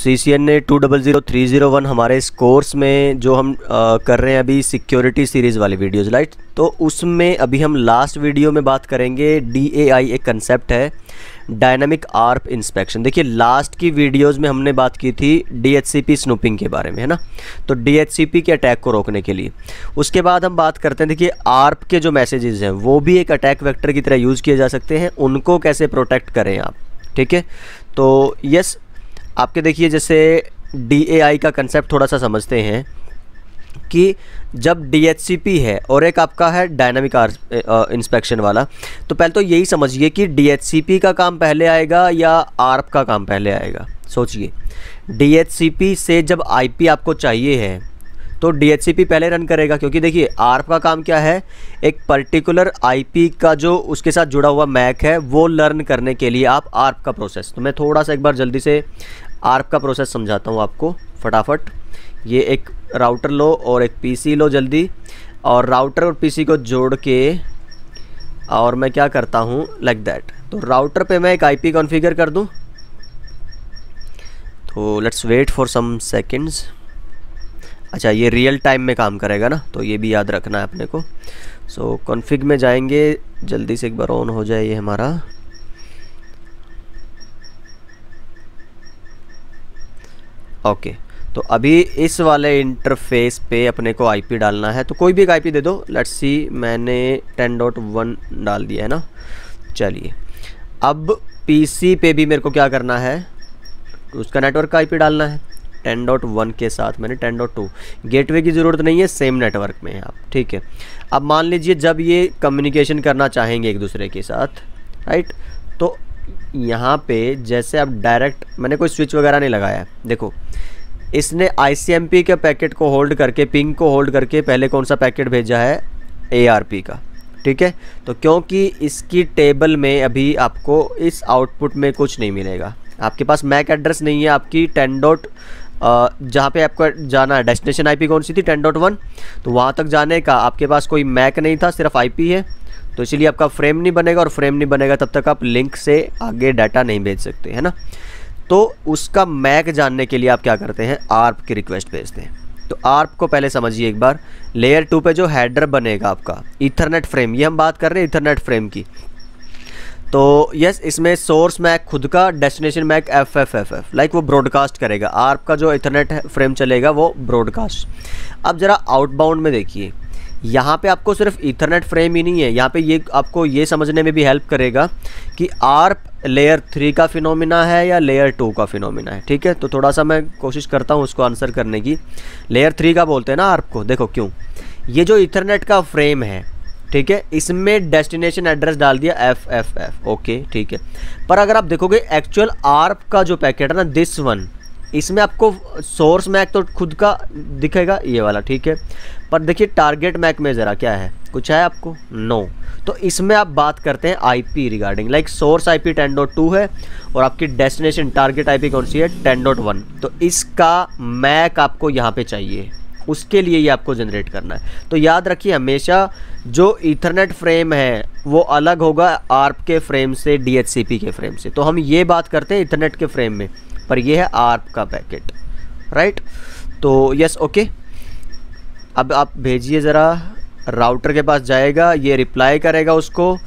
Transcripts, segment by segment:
CCNA 200301 हमारे इस course में जो हम कर रहे हैं अभी सिक्योरिटी सीरीज़ वाली वीडियोज़, राइट। तो उसमें अभी हम लास्ट वीडियो में बात करेंगे DAI, एक कंसेप्ट है डायनामिक आर्प इंस्पेक्शन। देखिए लास्ट की वीडियोज़ में हमने बात की थी DHCP स्नूपिंग के बारे में, है ना। तो DHCP के अटैक को रोकने के लिए उसके बाद हम बात करते हैं, देखिए आर्प के जो मैसेजेस हैं वो भी एक अटैक वेक्टर की तरह यूज़ किए जा सकते हैं, उनको कैसे प्रोटेक्ट करें आप, ठीक है। तो यस, आपके देखिए जैसे DAI का कंसेप्ट थोड़ा सा समझते हैं कि जब DHCP है और एक आपका है डायनामिक इंस्पेक्शन वाला, तो पहले तो यही समझिए कि DHCP का काम पहले आएगा या आर्प का काम पहले आएगा। सोचिए DHCP से जब IP आपको चाहिए है तो DHCP पहले रन करेगा, क्योंकि देखिए आर्प का काम क्या है, एक पर्टिकुलर IP का जो उसके साथ जुड़ा हुआ मैक है वो लर्न करने के लिए आप आर्प का प्रोसेस, तो मैं थोड़ा सा एक बार जल्दी से आर्प का प्रोसेस समझाता हूँ आपको फटाफट। ये एक राउटर लो और एक PC लो जल्दी, और राउटर और PC को जोड़ के और मैं क्या करता हूँ लाइक दैट। तो राउटर पे मैं एक IP कॉन्फ़िगर कर दूँ, तो let's wait for some seconds. अच्छा, ये रियल टाइम में काम करेगा ना, तो ये भी याद रखना है अपने को। सो कॉन्फ़िग में जाएंगे जल्दी से, एक बार ऑन हो जाए ये हमारा। ओके, तो अभी इस वाले इंटरफेस पे अपने को IP डालना है, तो कोई भी एक IP दे दो। लेट्स सी, मैंने 10.1 डाल दिया है ना। चलिए अब PC पे भी मेरे को क्या करना है, उसका नेटवर्क का IP डालना है 10.1 के साथ मैंने 10.2। गेटवे की ज़रूरत नहीं है, सेम नेटवर्क में है आप, ठीक है। अब मान लीजिए जब ये कम्युनिकेशन करना चाहेंगे एक दूसरे के साथ, राइट, तो यहाँ पे जैसे अब डायरेक्ट मैंने कोई स्विच वगैरह नहीं लगाया है, देखो इसने ICMP के पैकेट को होल्ड करके, पिंग को होल्ड करके पहले कौन सा पैकेट भेजा है, ARP का, ठीक है। तो क्योंकि इसकी टेबल में अभी आपको इस आउटपुट में कुछ नहीं मिलेगा, आपके पास मैक एड्रेस नहीं है आपकी 10. जहाँ पे आपको जाना है, डेस्टिनेशन IP कौन सी थी 10.1, तो वहाँ तक जाने का आपके पास कोई मैक नहीं था, सिर्फ IP है, तो इसीलिए आपका फ्रेम नहीं बनेगा, और फ्रेम नहीं बनेगा तब तक आप लिंक से आगे डाटा नहीं भेज सकते, है ना। तो उसका मैक जानने के लिए आप क्या करते हैं, आर्प की रिक्वेस्ट भेजते हैं। तो आर्प को पहले समझिए एक बार, लेयर 2 पे जो हेडर बनेगा आपका ईथरनेट फ्रेम, ये हम बात कर रहे हैं ईथरनेट फ्रेम की। तो यस, इसमें सोर्स मैक खुद का, डेस्टिनेशन मैक FFFF, लाइक वो ब्रॉडकास्ट करेगा। आर्प का जो इथरनेट फ्रेम चलेगा वो ब्रॉडकास्ट। अब ज़रा आउटबाउंड में देखिए, यहाँ पे आपको सिर्फ ईथरनेट फ्रेम ही नहीं है, यहाँ पे ये आपको ये समझने में भी हेल्प करेगा कि आर्प लेयर 3 का फिनोमिना है या लेयर 2 का फिनोमिना है, ठीक है। तो थोड़ा सा मैं कोशिश करता हूँ उसको आंसर करने की। लेयर 3 का बोलते हैं ना आर्प को, देखो क्यों, ये जो ईथरनेट का फ्रेम है, ठीक है, इसमें डेस्टिनेशन एड्रेस डाल दिया FFF, ओके ठीक है। पर अगर आप देखोगे एक्चुअल आर्प का जो पैकेट है ना, दिस वन, इसमें आपको सोर्स मैक तो खुद का दिखेगा ये वाला, ठीक है। पर देखिए टारगेट मैक में ज़रा क्या है, कुछ है आपको, नो। तो इसमें आप बात करते हैं IP regarding, like source IP 10.2 है और आपकी डेस्टिनेशन टारगेट IP कौन सी है 10.1। तो इसका मैक आपको यहाँ पे चाहिए, उसके लिए ये आपको जनरेट करना है। तो याद रखिए हमेशा जो ईथरनेट फ्रेम है वो अलग होगा आर्प के फ्रेम से, DHCP के फ्रेम से। तो हम ये बात करते हैं ईथरनेट के फ्रेम में, पर यह है आर्प का पैकेट, राइट। तो यस, ओके, अब आप भेजिए ज़रा, राउटर के पास जाएगा, ये रिप्लाई करेगा उसको,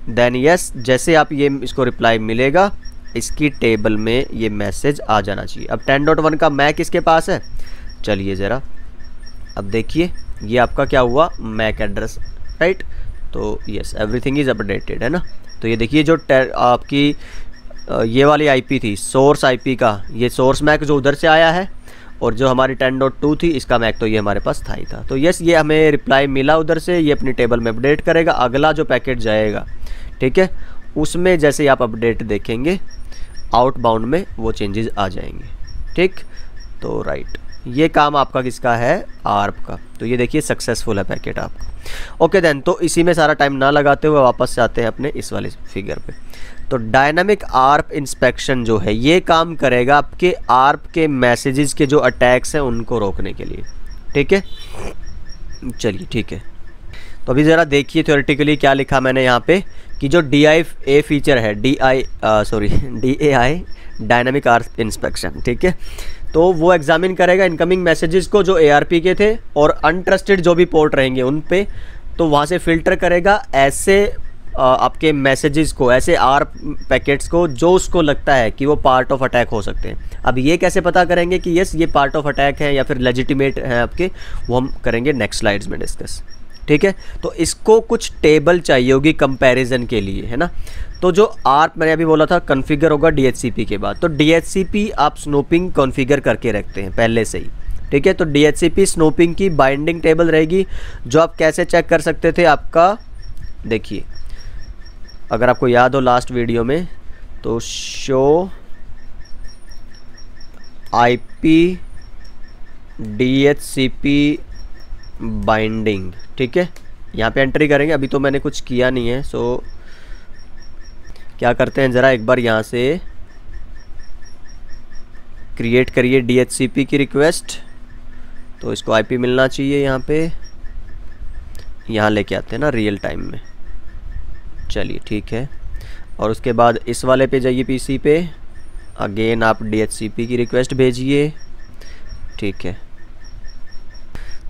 देन यस, जैसे आप ये इसको रिप्लाई मिलेगा, इसकी टेबल में ये मैसेज आ जाना चाहिए। अब 10.1 का मैक इसके पास है, चलिए ज़रा अब देखिए ये आपका क्या हुआ, मैक एड्रेस, राइट। तो यस, एवरीथिंग इज़ अपडेटेड, है ना। तो ये देखिए जो आपकी ये वाली IP थी सोर्स IP का, ये सोर्स मैक जो उधर से आया है, और जो हमारी 10.2 थी इसका मैक तो ये हमारे पास था ही था। तो यस, ये हमें रिप्लाई मिला उधर से, ये अपनी टेबल में अपडेट करेगा। अगला जो पैकेट जाएगा, ठीक है, उसमें जैसे आप अपडेट देखेंगे आउटबाउंड में वो चेंजेस आ जाएंगे, ठीक। तो राइट, ये काम आपका किसका है, आर्प का। तो ये देखिए सक्सेसफुल है पैकेट आपका। ओके देन, तो इसी में सारा टाइम ना लगाते हुए वापस से आते हैं अपने इस वाले फिगर पे। तो डायनामिक आर्प इंस्पेक्शन जो है ये काम करेगा आपके आर्प के मैसेजेस के जो अटैक्स हैं उनको रोकने के लिए, ठीक है। चलिए ठीक है, तो तो अभी ज़रा देखिए थ्योरेटिकली क्या लिखा मैंने यहाँ पे कि जो DIA फीचर है, DAI डायनामिक आर्प इंस्पेक्शन, ठीक है, तो वो एग्जामिन करेगा इनकमिंग मैसेजेस को जो ARP के थे और अनट्रस्टेड जो भी पोर्ट रहेंगे उन पे, तो वहाँ से फ़िल्टर करेगा ऐसे आपके मैसेजेस को, ऐसे आर्प पैकेट्स को जो उसको लगता है कि वो पार्ट ऑफ अटैक हो सकते हैं। अब ये कैसे पता करेंगे कि यस ये पार्ट ऑफ अटैक है या फिर लेजिटिमेट हैं आपके, वो हम करेंगे नेक्स्ट स्लाइड्स में डिस्कस, ठीक है। तो इसको कुछ टेबल चाहिए होगी कंपैरिजन के लिए, है ना। तो जो आर्प मैंने अभी बोला था कॉन्फ़िगर होगा DHCP के बाद, तो DHCP आप स्नूपिंग कॉन्फ़िगर करके रखते हैं पहले से ही, ठीक है। तो DHCP स्नूपिंग की बाइंडिंग टेबल रहेगी, जो आप कैसे चेक कर सकते थे, आपका देखिए अगर आपको याद हो लास्ट वीडियो में, तो शो IP DHCP बाइंडिंग, ठीक है, यहाँ पे एंट्री करेंगे। अभी तो मैंने कुछ किया नहीं है, सो क्या करते हैं, ज़रा एक बार यहाँ से क्रिएट करिए DHCP की रिक्वेस्ट, तो इसको IP मिलना चाहिए यहाँ पे, यहाँ लेके आते हैं ना रियल टाइम में, चलिए ठीक है। और उसके बाद इस वाले पे जाइए PC पे, अगेन आप DHCP की रिक्वेस्ट भेजिए, ठीक है।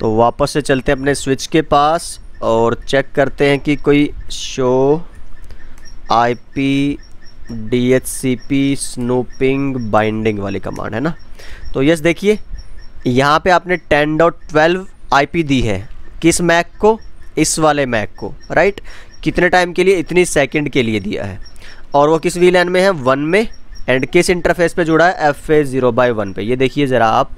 तो वापस से चलते हैं अपने स्विच के पास और चेक करते हैं कि कोई show IP DHCP snooping binding वाली कमांड है ना। तो यस देखिए यहाँ पे आपने 10.12 IP दी है, किस मैक को, इस वाले मैक को, राइट। कितने टाइम के लिए, इतनी सेकंड के लिए दिया है, और वो किस VLAN में है, 1 में, एंड किस इंटरफेस पे जुड़ा है, FA0/1 पे। ये देखिए ज़रा आप,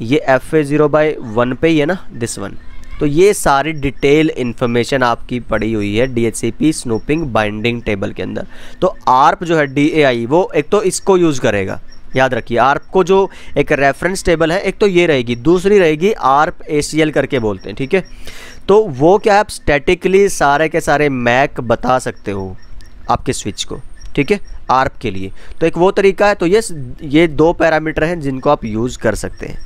ये FA0/1 पे ही है ना, दिस वन। तो ये सारी डिटेल इन्फॉर्मेशन आपकी पड़ी हुई है DHCP स्नूपिंग बाइंडिंग टेबल के अंदर। तो आर्प जो है DAI, वो एक तो इसको यूज़ करेगा, याद रखिए आर्प को जो एक रेफरेंस टेबल है, एक तो ये रहेगी, दूसरी रहेगी आर्प ACL करके बोलते हैं, ठीक है। तो वो क्या आप स्टैटिकली सारे के सारे मैक बता सकते हो आपके स्विच को, ठीक है, आर्प के लिए। तो एक वो तरीका है। तो ये 2 पैरामीटर हैं जिनको आप यूज़ कर सकते हैं।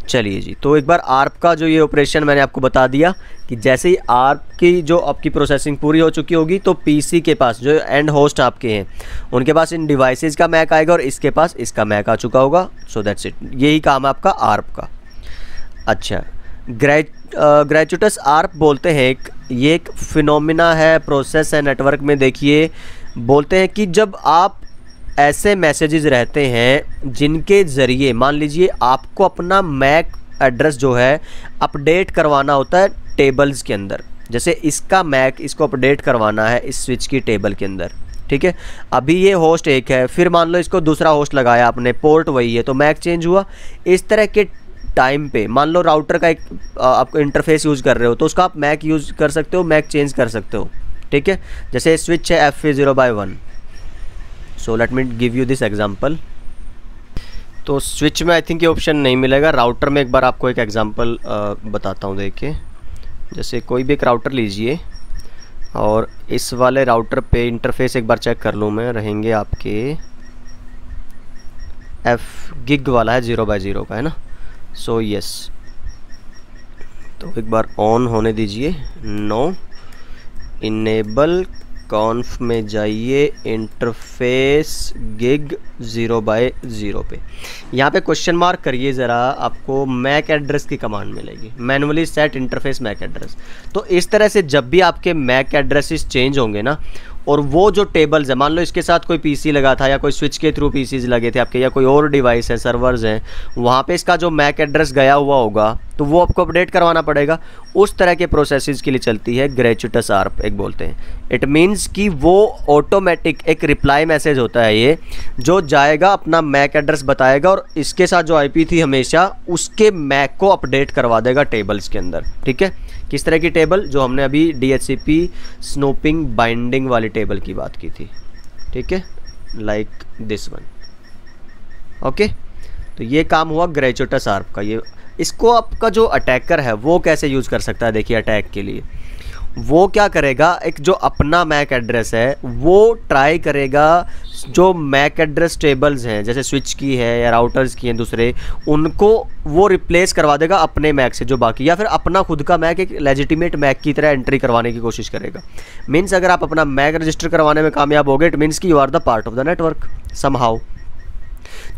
चलिए जी, तो एक बार आर्प का जो ये ऑपरेशन मैंने आपको बता दिया कि जैसे ही आर्प की जो आपकी प्रोसेसिंग पूरी हो चुकी होगी, तो PC के पास जो एंड होस्ट आपके हैं उनके पास इन डिवाइसेस का मैक आएगा और इसके पास इसका मैक आ चुका होगा। सो दैट्स इट, यही काम है आपका आर्प का। अच्छा, ग्रेचुटस आर्प बोलते हैं, ये एक फिनोमिना है, प्रोसेस है नेटवर्क में। देखिए बोलते हैं कि जब आप ऐसे मैसेजेस रहते हैं जिनके ज़रिए मान लीजिए आपको अपना मैक एड्रेस जो है अपडेट करवाना होता है टेबल्स के अंदर, जैसे इसका मैक इसको अपडेट करवाना है इस स्विच की टेबल के अंदर, ठीक है। अभी ये होस्ट एक है, फिर मान लो इसको दूसरा होस्ट लगाया आपने, पोर्ट वही है, तो मैक चेंज हुआ। इस तरह के टाइम पे मान लो राउटर का एक आप इंटरफेस यूज़ कर रहे हो, तो उसका आप मैक यूज़ कर सकते हो, मैक चेंज कर सकते हो, ठीक है। जैसे स्विच है FA0/1, so let me give you this example. तो स्विच में आई थिंक ये ऑप्शन नहीं मिलेगा, राउटर में एक बार आपको एक एग्जांपल बताता हूँ। देखिए जैसे कोई भी एक राउटर लीजिए और इस वाले राउटर पे इंटरफेस एक बार चेक कर लूँ मैं, रहेंगे आपके F-Gig वाला है 0/0 का, है ना। सो यस, तो एक बार ऑन होने दीजिए, नो, इनेबल कॉन्फ में जाइए, इंटरफेस गिग 0/0 पे, यहाँ पे क्वेश्चन मार्क करिए ज़रा, आपको मैक एड्रेस की कमांड मिलेगी, manually set interface MAC address. तो इस तरह से जब भी आपके मैक एड्रेसेस चेंज होंगे ना, और वो जो टेबल्स है, मान लो इसके साथ कोई PC लगा था या कोई स्विच के थ्रू PCs लगे थे आपके, या कोई और डिवाइस है, सर्वर्स हैं, वहाँ पे इसका जो मैक एड्रेस गया हुआ होगा तो वो आपको अपडेट करवाना पड़ेगा। उस तरह के प्रोसेसेस के लिए चलती है ग्रेचुटस आर्प, एक बोलते हैं। इट मीन्स कि वो ऑटोमेटिक एक रिप्लाई मैसेज होता है ये, जो जाएगा अपना मैक एड्रेस बताएगा और इसके साथ जो IP थी हमेशा उसके मैक को अपडेट करवा देगा टेबल्स के अंदर, ठीक है। किस तरह की टेबल, जो हमने अभी DHCP स्नूपिंग बाइंडिंग वाली टेबल की बात की थी, ठीक है, लाइक दिस वन, ओके। तो ये काम हुआ ग्रेचुटस आर्प का। ये इसको आपका जो अटैकर है वो कैसे यूज़ कर सकता है, देखिए अटैक के लिए वो क्या करेगा, एक जो अपना मैक एड्रेस है वो ट्राई करेगा जो मैक एड्रेस टेबल्स हैं जैसे स्विच की है या राउटर्स की हैं दूसरे, उनको वो रिप्लेस करवा देगा अपने मैक से जो बाकी, या फिर अपना खुद का मैक एक लेजिटिमेट मैक की तरह एंट्री करवाने की कोशिश करेगा। मीन्स अगर आप अपना मैक रजिस्टर करवाने में कामयाब हो गए, इट मीन्स कि you are the part of the network somehow.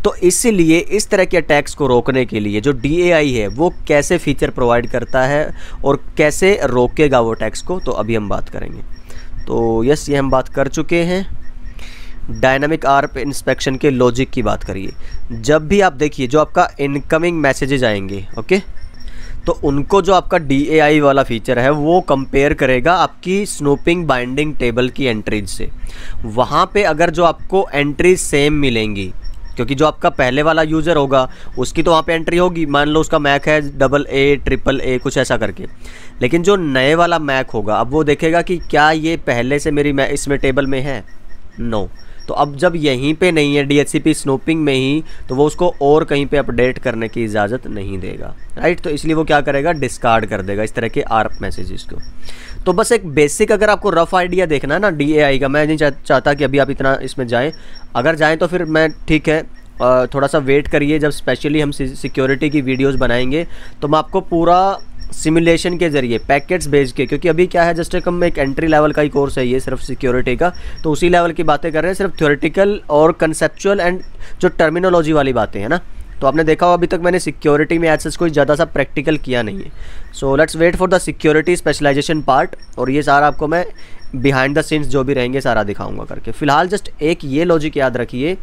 तो इसीलिए इस तरह के अटैक्स को रोकने के लिए जो DAI है वो कैसे फीचर प्रोवाइड करता है और कैसे रोकेगा वो अटैक्स को, तो अभी हम बात करेंगे। तो यस, ये हम बात कर चुके हैं। डायनामिक आर्प इंस्पेक्शन के लॉजिक की बात करिए। जब भी आप देखिए जो आपका इनकमिंग मैसेजेज आएंगे, ओके, तो उनको जो आपका DAI वाला फीचर है वो कंपेयर करेगा आपकी स्नूपिंग बाइंडिंग टेबल की एंट्रीज से। वहाँ पे अगर जो आपको एंट्रीज सेम मिलेंगी, क्योंकि जो आपका पहले वाला यूज़र होगा उसकी तो वहाँ पे एंट्री होगी, मान लो उसका मैक है AA, AAA कुछ ऐसा करके, लेकिन जो नए वाला मैक होगा अब वो देखेगा कि क्या ये पहले से मेरी इसमें टेबल में है, नो। तो अब जब यहीं पे नहीं है DHCP स्नूपिंग में ही, तो वो उसको और कहीं पे अपडेट करने की इजाज़त नहीं देगा, राइट। तो इसलिए वो क्या करेगा, डिस्कार्ड कर देगा इस तरह के आर्प मैसेजेस को। तो बस एक बेसिक अगर आपको रफ़ आइडिया देखना है ना DAI का, मैं नहीं चाहता कि अभी आप इतना इसमें जाएं, अगर जाएं तो फिर मैं ठीक है थोड़ा सा वेट करिए, जब स्पेशली हम सिक्योरिटी की वीडियोस बनाएंगे तो मैं आपको पूरा सिमुलेशन के ज़रिए पैकेट्स भेज के, क्योंकि अभी क्या है जस्ट एक एंट्री लेवल का ही कोर्स है ये सिर्फ सिक्योरिटी का, तो उसी लेवल की बातें कर रहे हैं, सिर्फ थ्योरेटिकल और कंसेप्चुअल एंड जो टर्मिनोलॉजी वाली बातें हैं ना। तो आपने देखा हो अभी तक मैंने सिक्योरिटी में एज कोई ज़्यादा सा प्रैक्टिकल किया नहीं है। So let's wait for the security specialisation part, और ये सारा आपको मैं बिहाइंड द सीन्स जो भी रहेंगे सारा दिखाऊंगा करके। फ़िलहाल जस्ट एक ये लॉजिक याद रखिए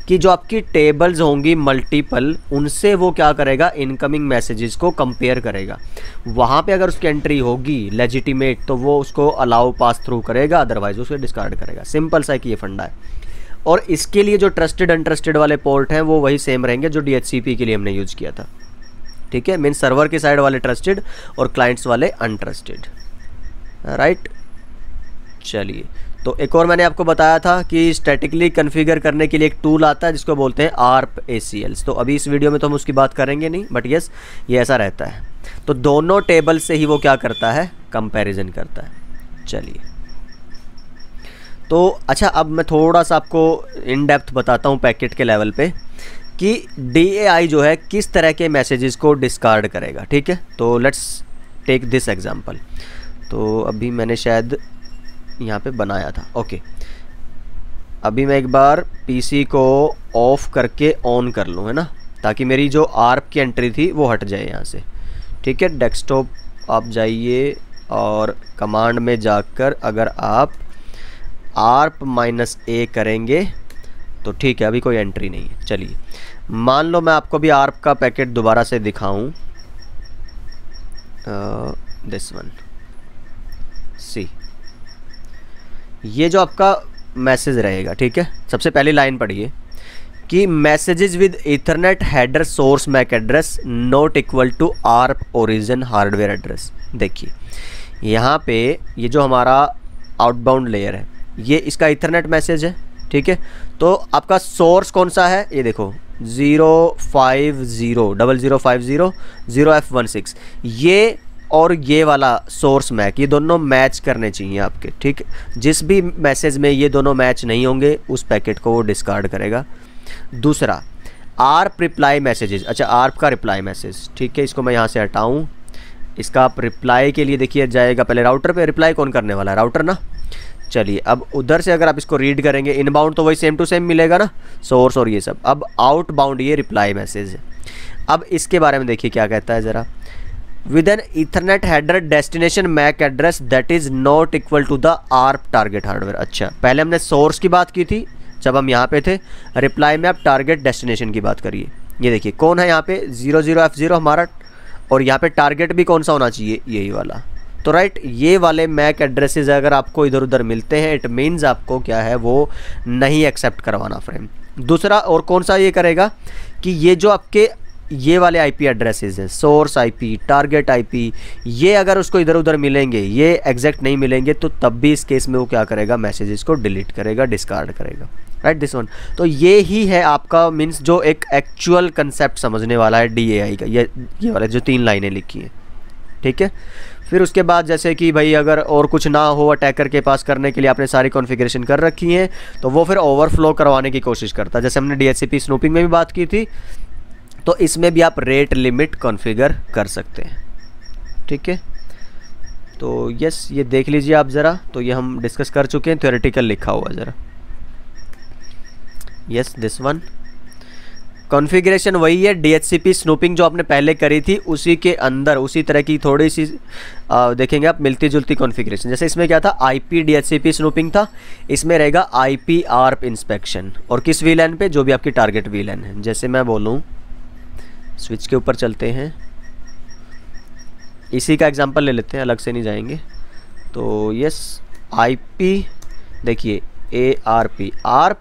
कि जो आपकी टेबल्स होंगी मल्टीपल, उनसे वो क्या करेगा, इनकमिंग मैसेजेस को कंपेयर करेगा। वहाँ पे अगर उसकी एंट्री होगी लेजिटिमेट तो वो उसको अलाउ पास थ्रू करेगा, अदरवाइज उसको डिस्कार्ड करेगा। सिंपल सा कि ये फंडा है। और इसके लिए जो ट्रस्टेड अनट्रस्टेड वाले पोर्ट हैं वो वही सेम रहेंगे जो DHCP के लिए हमने यूज़ किया था, ठीक है। मीन सर्वर के साइड वाले ट्रस्टेड और क्लाइंट्स वाले अनट्रस्टेड, राइट। चलिए, तो एक और मैंने आपको बताया था कि स्टैटिकली कॉन्फ़िगर करने के लिए एक टूल आता है जिसको बोलते हैं ARP ACLs। तो अभी इस वीडियो में तो हम उसकी बात करेंगे नहीं, बट यस ये ऐसा रहता है। तो दोनों टेबल से ही वो क्या करता है, कंपैरिजन करता है। चलिए, तो अच्छा अब मैं थोड़ा सा आपको इन डेप्थ बताता हूँ पैकेट के लेवल पे कि DAI जो है किस तरह के मैसेजेस को डिस्कार्ड करेगा, ठीक है। तो लेट्स टेक दिस एग्जांपल। तो अभी मैंने शायद यहाँ पे बनाया था, ओके। अभी मैं एक बार PC को ऑफ करके ऑन कर लूँ, है ना, ताकि मेरी जो ARP की एंट्री थी वो हट जाए यहाँ से, ठीक है। डेस्कटॉप आप जाइए और कमांड में जाकर अगर आप ARP-A करेंगे तो ठीक है, अभी कोई एंट्री नहीं है। चलिए, मान लो मैं आपको भी ARP का पैकेट दोबारा से दिखाऊं, दिस वन, सी, ये जो आपका मैसेज रहेगा, ठीक है। सबसे पहली लाइन पढ़िए कि messages with Ethernet header source MAC address not equal to ARP origin hardware address. देखिए यहाँ पे ये जो हमारा आउटबाउंड लेयर है ये इसका ईथरनेट मैसेज है, ठीक है। तो आपका सोर्स कौन सा है, ये देखो 0500050 ये और ये वाला सोर्स मैक, ये दोनों मैच करने चाहिए आपके, ठीक। जिस भी मैसेज में ये दोनों मैच नहीं होंगे उस पैकेट को वो डिस्कार्ड करेगा। दूसरा ARP रिप्लाई मैसेजेस, अच्छा ARP का रिप्लाई मैसेज, ठीक है। इसको मैं यहाँ से हटाऊँ, इसका आप रिप्लाई के लिए देखिए जाएगा पहले राउटर पे, रिप्लाई कौन करने वाला है, राउटर ना। चलिए, अब उधर से अगर आप इसको रीड करेंगे इनबाउंड तो वही सेम टू सेम मिलेगा ना, सोर्स और ये सब। अब आउटबाउंड ये रिप्लाई मैसेज है। अब इसके बारे में देखिए क्या कहता है ज़रा, with an Ethernet header destination MAC address that is not equal to the ARP target hardware. अच्छा, पहले हमने सोर्स की बात की थी जब हम यहाँ पे थे, रिप्लाई में आप टारगेट डेस्टिनेशन की बात करिए। ये देखिए कौन है यहाँ पे 00F0 हमारा, और यहाँ पे टारगेट भी कौन सा होना चाहिए, यही वाला। तो राइट, ये वाले मैक एड्रेसेस अगर आपको इधर उधर मिलते हैं इट मीन्स आपको क्या है वो नहीं एक्सेप्ट करवाना फ्रेम। दूसरा और कौन सा ये करेगा कि ये जो आपके ये वाले IP एड्रेसेस हैं, सोर्स IP, टारगेट IP, ये अगर उसको इधर उधर मिलेंगे, ये एग्जैक्ट नहीं मिलेंगे, तो तब भी इस केस में वो क्या करेगा, मैसेजेस को डिलीट करेगा, डिस्कार्ड करेगा, राइट, दिस वन। तो ये ही है आपका मीन्स जो एक एक्चुअल कंसेप्ट समझने वाला है DAI का, ये वाले जो 3 लाइनें लिखी हैं, ठीक है। फिर उसके बाद जैसे कि भाई अगर और कुछ ना हो अटैकर के पास करने के लिए आपने सारी कॉन्फ़िगरेशन कर रखी हैं, तो वो फिर ओवरफ्लो करवाने की कोशिश करता है। जैसे हमने DHCP स्नूपिंग में भी बात की थी, तो इसमें भी आप रेट लिमिट कॉन्फ़िगर कर सकते हैं। ठीक है, तो यस ये देख लीजिए आप ज़रा, तो ये हम डिस्कस कर चुके हैं, थ्योरेटिकल लिखा हुआ ज़रा। यस दिस वन कॉन्फ़िगरेशन वही है, DHCP स्नूपिंग जो आपने पहले करी थी उसी के अंदर उसी तरह की थोड़ी सी देखेंगे आप मिलती जुलती कॉन्फ़िगरेशन। जैसे इसमें क्या था, IP DHCP स्नूपिंग था, इसमें रहेगा IP ARP इंस्पेक्शन, और किस VLAN पे, जो भी आपकी टारगेट VLAN है। जैसे मैं बोलूँ, स्विच के ऊपर चलते हैं, इसी का एग्जांपल ले लेते हैं, अलग से नहीं जाएंगे। तो यस IP देखिए ARP ARP,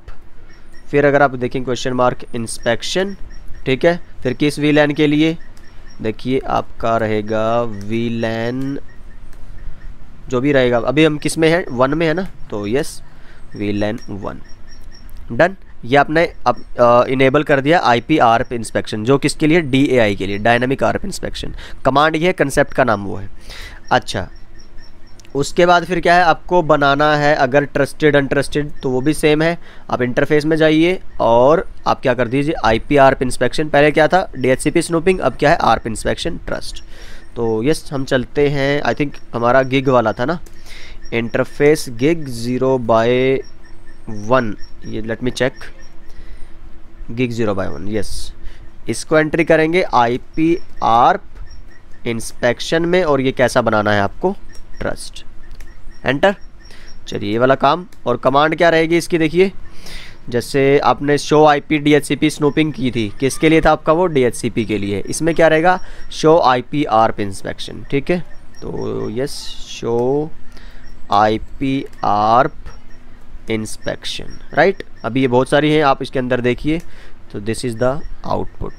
फिर अगर आप देखें क्वेश्चन मार्क इंस्पेक्शन, ठीक है। फिर किस VLAN के लिए, देखिए आपका रहेगा VLAN जो भी रहेगा, अभी हम किस में हैं, 1 में है ना, तो यस VLAN 1 डन। ये आपने अब इनेबल कर दिया IP ARP इंस्पेक्शन, जो किसके लिए, DAI के लिए, डायनामिक ARP इंस्पेक्शन। कमांड ये है, कंसेप्ट का नाम वो है। अच्छा, उसके बाद फिर क्या है, आपको बनाना है अगर ट्रस्टेड अनट्रस्टेड, तो वो भी सेम है। आप इंटरफेस में जाइए और आप क्या कर दीजिए, IP ARP इंस्पेक्शन। पहले क्या था, DHCP स्नूपिंग, अब क्या है, ARP इंस्पेक्शन ट्रस्ट। तो यस हम चलते हैं, आई थिंक हमारा गिग वाला था ना, इंटरफेस गिग 0/1, ये let me check, gig 0/1 yes. इसको एंट्री करेंगे IP ARP इंस्पेक्शन में, और ये कैसा बनाना है आपको, ट्रस्ट, एंटर। चलिए ये वाला काम, और कमांड क्या रहेगी इसकी, देखिए जैसे आपने शो IP DHCP स्नूपिंग की थी, किसके लिए था आपका वो, DHCP के लिए। इसमें क्या रहेगा, शो IP ARP इंस्पेक्शन, ठीक है। तो yes show IP ARP inspection, right. अभी ये बहुत सारी हैं, आप इसके अंदर देखिए, तो दिस इज़ द आउटपुट।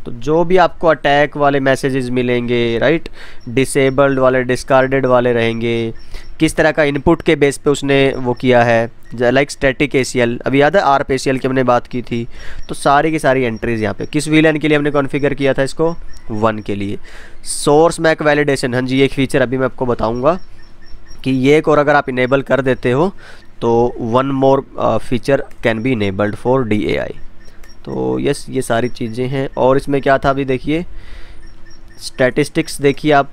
तो जो भी आपको अटैक वाले मैसेजेस मिलेंगे, राइट, डिसेबल्ड वाले, डिस्कार्डेड वाले रहेंगे, किस तरह का इनपुट के बेस पे उसने वो किया है, लाइक स्टैटिक ACL, अभी याद है ARP ACL की हमने बात की थी। तो सारी की सारी एंट्रीज यहाँ पे किस VLAN के लिए हमने कॉन्फ़िगर किया था, इसको 1 के लिए। सोर्स मैक वैलिडेशन, हाँ जी, एक फीचर अभी मैं आपको बताऊँगा कि ये एक और अगर आप इनेबल कर देते हो तो 1 मोर feature can be enabled for DAI। तो यस ये सारी चीज़ें हैं। और इसमें क्या था, अभी देखिए स्टैटिस्टिक्स देखिए आप,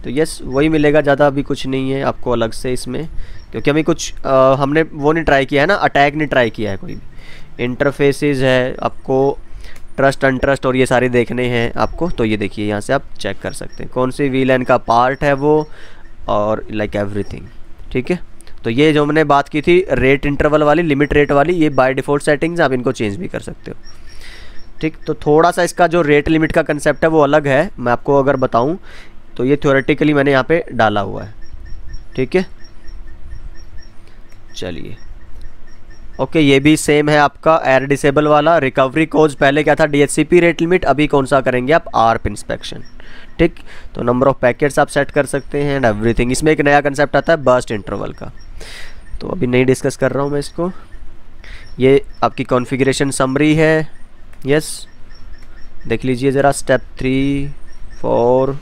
तो यस वही मिलेगा, ज़्यादा अभी कुछ नहीं है आपको अलग से इसमें, क्योंकि हमें कुछ हमने वो नहीं ट्राई किया है ना, अटैक नहीं ट्राई किया है कोई भी। इंटरफेसेस है आपको, ट्रस्ट अनट्रस्ट और ये सारे देखने हैं आपको। तो ये देखिए यहाँ से आप चेक कर सकते हैं कौन सी VLAN का पार्ट है वो, और लाइक एवरीथिंग, ठीक है। तो ये जो हमने बात की थी रेट इंटरवल वाली, लिमिट रेट वाली, ये बाय डिफ़ॉल्ट सेटिंग्स, आप इनको चेंज भी कर सकते हो, ठीक। तो थोड़ा सा इसका जो रेट लिमिट का कंसेप्ट है वो अलग है, मैं आपको अगर बताऊं तो ये थ्योरेटिकली मैंने यहाँ पे डाला हुआ है, ठीक है। चलिए ओके, ये भी सेम है आपका एयर डिसेबल वाला। रिकवरी कोज पहले क्या था, DHCP रेट लिमिट, अभी कौन सा करेंगे आप, ARP इंस्पेक्शन, ठीक। तो नंबर ऑफ पैकेट्स आप सेट कर सकते हैं एंड एवरीथिंग। इसमें एक नया कंसेप्ट आता है बर्स्ट इंटरवल का, तो अभी नहीं डिस्कस कर रहा हूँ मैं इसको। ये आपकी कॉन्फ़िगरेशन समरी है, यस देख लीजिए ज़रा, स्टेप 3 4,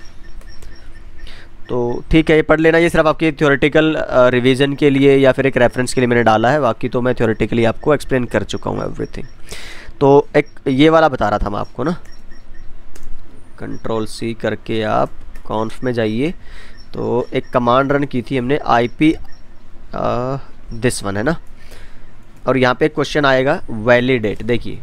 तो ठीक है ये पढ़ लेना। ये सिर्फ आपकी थ्योरेटिकल रिवीजन के लिए या फिर एक रेफरेंस के लिए मैंने डाला है, बाकी तो मैं थ्योरेटिकली आपको एक्सप्लेन कर चुका हूँ एवरीथिंग। तो एक ये वाला बता रहा था मैं आपको ना, Ctrl+C करके आप कॉन्फ में जाइए, तो एक कमांड रन की थी हमने IP दिस वन है ना, और यहाँ पे एक क्वेश्चन आएगा वैलिडेट, देखिए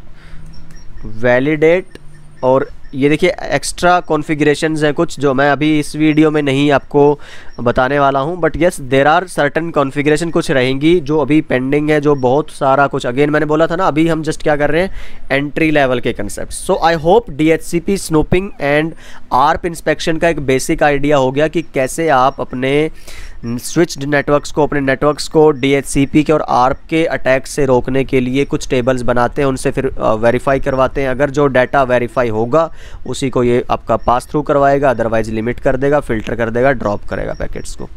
वैलिडेट, और ये देखिए एक्स्ट्रा कॉन्फ़िगरेशंस हैं कुछ जो मैं अभी इस वीडियो में नहीं आपको बताने वाला हूँ, but yes there are certain configuration कुछ रहेंगी जो अभी पेंडिंग है, जो बहुत सारा कुछ, अगेन मैंने बोला था ना, अभी हम जस्ट क्या कर रहे हैं, एंट्री लेवल के concept. So I hope DHCP snooping and ARP inspection का एक बेसिक आइडिया हो गया कि कैसे आप अपने स्विच्ड नेटवर्क्स को, अपने नेटवर्क्स को DHCP के और ARP के अटैक से रोकने के लिए कुछ टेबल्स बनाते हैं, उनसे फिर वेरीफाई करवाते हैं। अगर जो डाटा वेरीफाई होगा उसी को ये आपका पास थ्रू करवाएगा, अदरवाइज लिमिट कर देगा, फिल्टर कर देगा, ड्रॉप करेगा पैकेट्स को।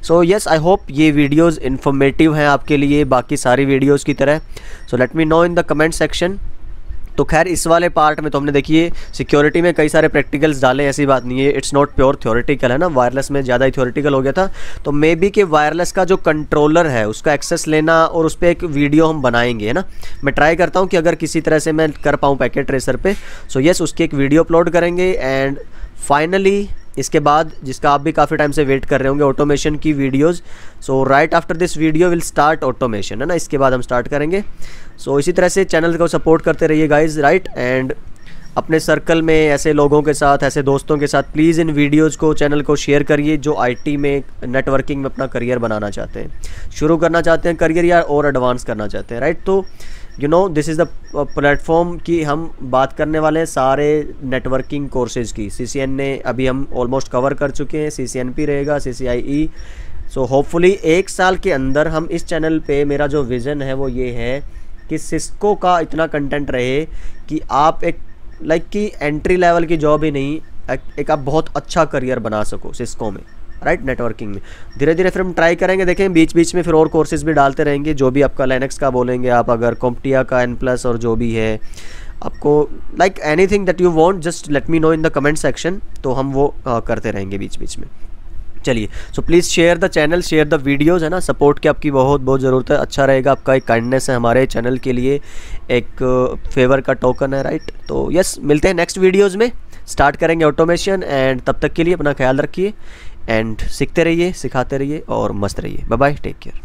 सो यस आई होप ये वीडियोज़ इन्फॉर्मेटिव हैं आपके लिए बाकी सारी वीडियोज़ की तरह। So let me know in the comment section तो खैर इस वाले पार्ट में तो हमने देखिए सिक्योरिटी में कई सारे प्रैक्टिकल्स डाले, ऐसी बात नहीं है, इट्स नॉट प्योर थ्योरेटिकल है ना, वायरलेस में ज़्यादा ही थ्योरेटिकल हो गया था। तो मे बी कि वायरलेस का जो कंट्रोलर है उसका एक्सेस लेना और उस पर एक वीडियो हम बनाएंगे, है ना। मैं ट्राई करता हूँ कि अगर किसी तरह से मैं कर पाऊँ पैकेट ट्रेसर पे, सो यस उसकी एक वीडियो अपलोड करेंगे। एंड फाइनली इसके बाद, जिसका आप भी काफ़ी टाइम से वेट कर रहे होंगे, ऑटोमेशन की videos. So right after this video will start automation, है ना, इसके बाद हम स्टार्ट करेंगे। सो इसी तरह से चैनल को सपोर्ट करते रहिए गाइज, राइट। एंड अपने सर्कल में ऐसे लोगों के साथ, ऐसे दोस्तों के साथ प्लीज़ इन वीडियोज़ को, चैनल को शेयर करिए जो IT में, नेटवर्किंग में अपना करियर बनाना चाहते हैं, शुरू करना चाहते हैं करियर या और एडवांस करना चाहते हैं, राइट। तो you know this is the platform कि हम बात करने वाले हैं सारे नेटवर्किंग कोर्सेज़ की। CCN ने अभी हम ऑलमोस्ट कवर कर चुके हैं, CCNP रहेगा, CCIE। सो होपफुली 1 साल के अंदर हम इस चैनल पे, मेरा जो विज़न है वो ये है कि सिस्को का इतना कंटेंट रहे कि आप एक कि एंट्री लेवल की जॉब ही नहीं, एक आप बहुत अच्छा करियर बना सको सिस्को में, राइट, नेटवर्किंग में। धीरे धीरे फिर हम ट्राई करेंगे, देखें बीच बीच में फिर और कोर्सेज भी डालते रहेंगे, जो भी आपका लिनक्स का बोलेंगे आप, अगर कॉम्प्टिया का N+ और जो भी है आपको, like anything that you want, just let me know in the comment section, तो हम वो करते रहेंगे बीच बीच में। चलिए, so please share the channel, share the videos, है ना, सपोर्ट की आपकी बहुत बहुत ज़रूरत है। अच्छा रहेगा, आपका एक काइंडनेस है हमारे चैनल के लिए, एक फेवर का टोकन है, राइट। तो यस, मिलते हैं नेक्स्ट वीडियोज़ में, स्टार्ट करेंगे ऑटोमेशन। एंड तब तक के लिए अपना ख्याल रखिए एंड सीखते रहिए, सिखाते रहिए और मस्त रहिए। Bye bye, take care.